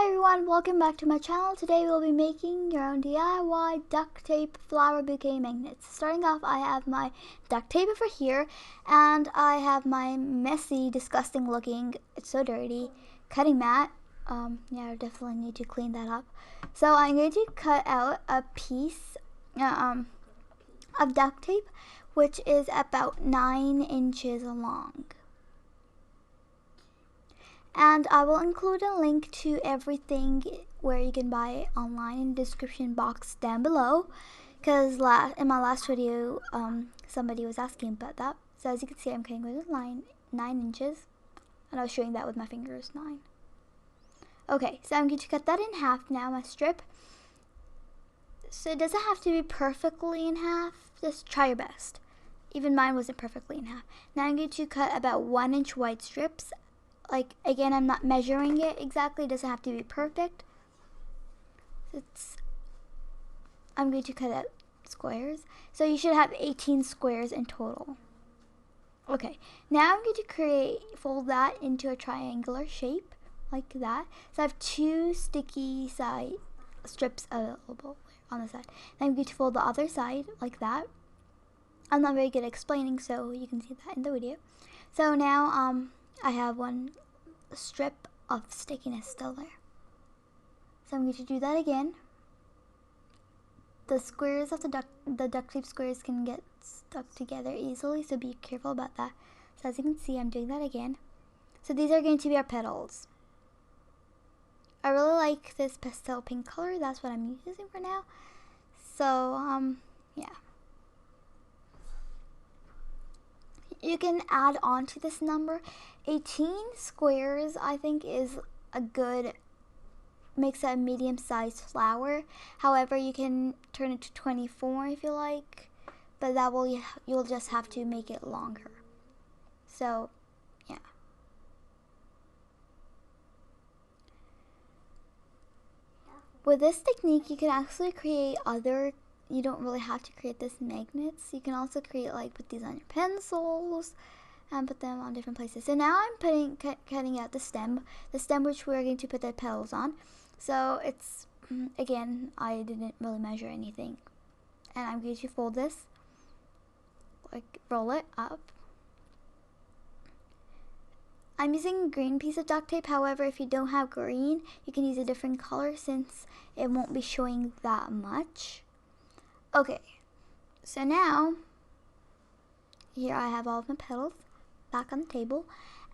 Hi everyone, welcome back to my channel. Today we'll be making your own DIY duct tape flower bouquet magnets. Starting off, I have my duct tape over here, and I have my messy, disgusting looking, it's so dirty, cutting mat. Yeah, I definitely need to clean that up. So I'm going to cut out a piece of duct tape, which is about 9 inches long. And I will include a link to everything where you can buy it online in the description box down below, because in my last video somebody was asking about that. So as you can see, I'm cutting with a line 9 inches, and I was showing that with my fingers 9. Okay, so I'm going to cut that in half now, my strip. So it doesn't have to be perfectly in half, just try your best. Even mine wasn't perfectly in half. Now I'm going to cut about 1 inch wide strips. Like, again, I'm not measuring it exactly, it doesn't have to be perfect. I'm going to cut out squares. So you should have 18 squares in total. Okay, now I'm going to fold that into a triangular shape, like that. So I have 2 sticky side strips available on the side. Then I'm going to fold the other side like that. I'm not very good at explaining, so you can see that in the video. So now I have one strip of stickiness still there. So I'm going to do that again. The squares of the duct tape squares can get stuck together easily, so be careful about that. So as you can see, I'm doing that again. So these are going to be our petals. I really like this pastel pink color. That's what I'm using for now. So yeah. You can add on to this number. 18 squares, I think, is a good, makes a medium-sized flower. However, you can turn it to 24 if you like, but that will, you'll just have to make it longer. So, yeah. With this technique, you can actually create other, you don't really have to create this magnets. You can also create, like, put these on your pencils and put them on different places. So now I'm cutting out the stem which we're going to put the petals on. So it's, again, I didn't really measure anything. And I'm going to fold this, like, roll it up. I'm using a green piece of duct tape. However, if you don't have green, you can use a different color since it won't be showing that much. Okay, so now here I have all of my petals back on the table,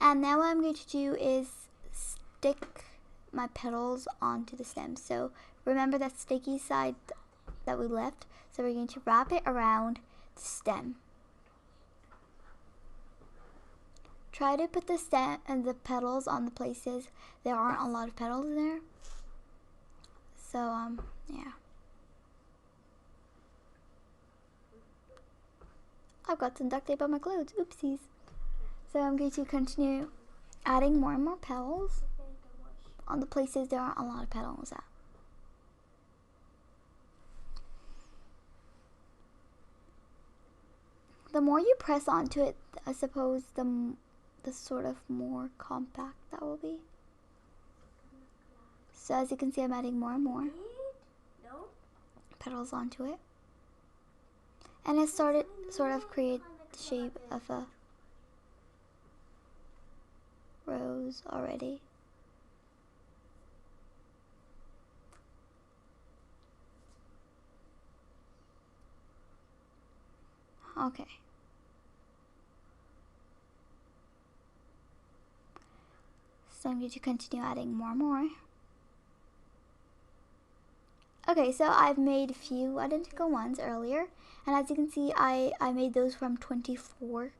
and now what I'm going to do is stick my petals onto the stem. So remember that sticky side that we left, so we're going to wrap it around the stem. Try to put the stem and the petals on the places there aren't a lot of petals there. So yeah. I've got some duct tape on my clothes. Oopsies. So I'm going to continue adding more and more petals on the places there aren't a lot of petals at. The more you press onto it, I suppose the sort of more compact that will be. So as you can see, I'm adding more and more petals onto it. And it started sort of create the shape of a rose already. Okay. So I'm going to continue adding more and more. Okay, so I've made a few identical ones earlier, and as you can see, I made those from 24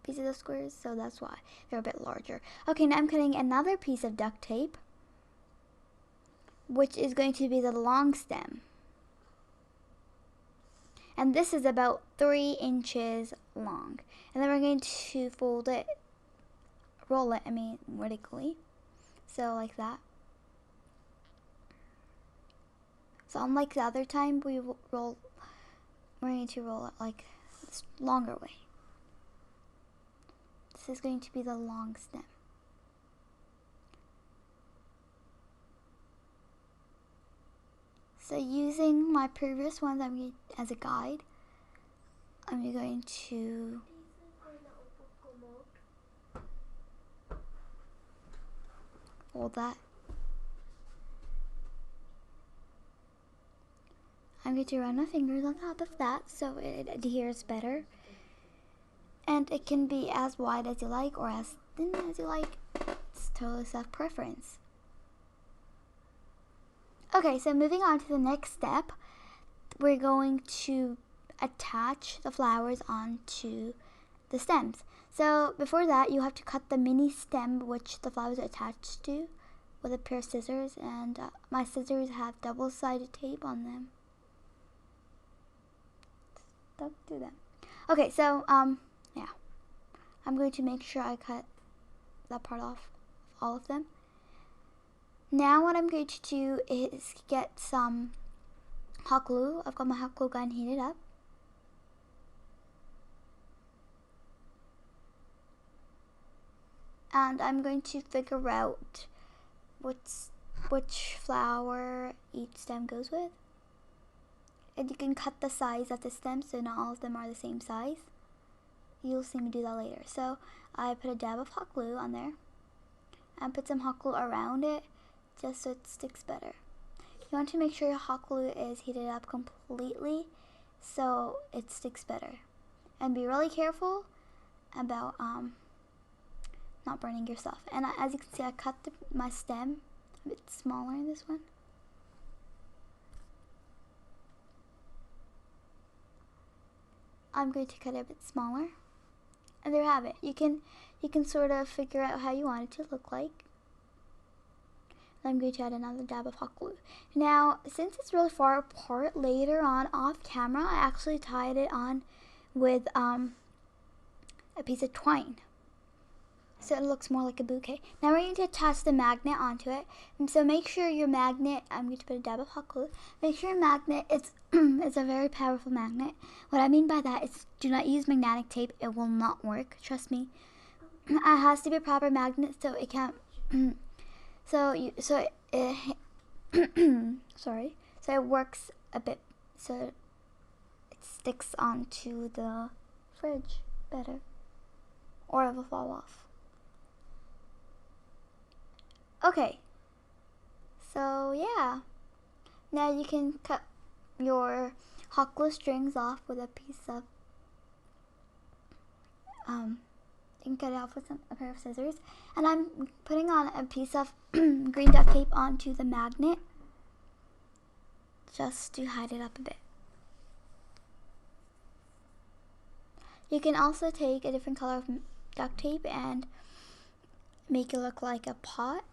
pieces of squares, so that's why they're a bit larger. Okay, now I'm cutting another piece of duct tape, which is going to be the long stem. And this is about 3 inches long. And then we're going to fold it, roll it, vertically. So like that. So unlike the other time we're going to roll it like this longer way. This is going to be the long stem. So using my previous ones as a guide, I'm going to fold that. I'm going to run my fingers on top of that so it adheres better. And it can be as wide as you like or as thin as you like. It's totally self-preference. Okay, so moving on to the next step, we're going to attach the flowers onto the stems. So before that, you have to cut the mini stem which the flowers are attached to with a pair of scissors, and my scissors have double-sided tape on them. Don't do that. Okay, so yeah, I'm going to make sure I cut that part off, all of them. Now what I'm going to do is get some hot glue. I've got my hot glue gun heated up. And I'm going to figure out which flower each stem goes with. And you can cut the size of the stem so not all of them are the same size. You'll see me do that later. So I put a dab of hot glue on there and put some hot glue around it just so it sticks better. You want to make sure your hot glue is heated up completely so it sticks better. And be really careful about not burning your stuff. And as you can see, I cut my stem a bit smaller in this one. I'm going to cut it a bit smaller. And there you have it. You can sort of figure out how you want it to look like. I'm going to add another dab of hot glue. Now, since it's really far apart, later on off camera, I actually tied it on with a piece of twine. So it looks more like a bouquet. Now we're going to attach the magnet onto it. And so make sure your magnet, I'm going to put a dab of hot glue. Make sure your magnet is it's a very powerful magnet. What I mean by that is do not use magnetic tape. It will not work. Trust me. It has to be a proper magnet so it can't so it works a bit so it sticks onto the fridge better, or it will fall off. Okay, so yeah, now you can cut your hot glue strings off with a piece of you can cut it off with a pair of scissors, and I'm putting on a piece of green duct tape onto the magnet just to hide it up a bit. You can also take a different color of duct tape and make it look like a pot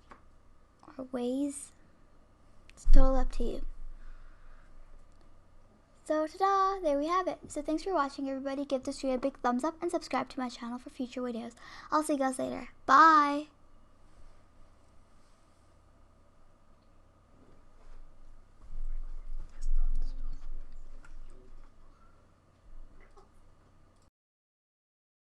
or vase. It's totally up to you. So ta-da, there we have it. So thanks for watching, everybody. Give this video a big thumbs up and subscribe to my channel for future videos. I'll see you guys later. Bye!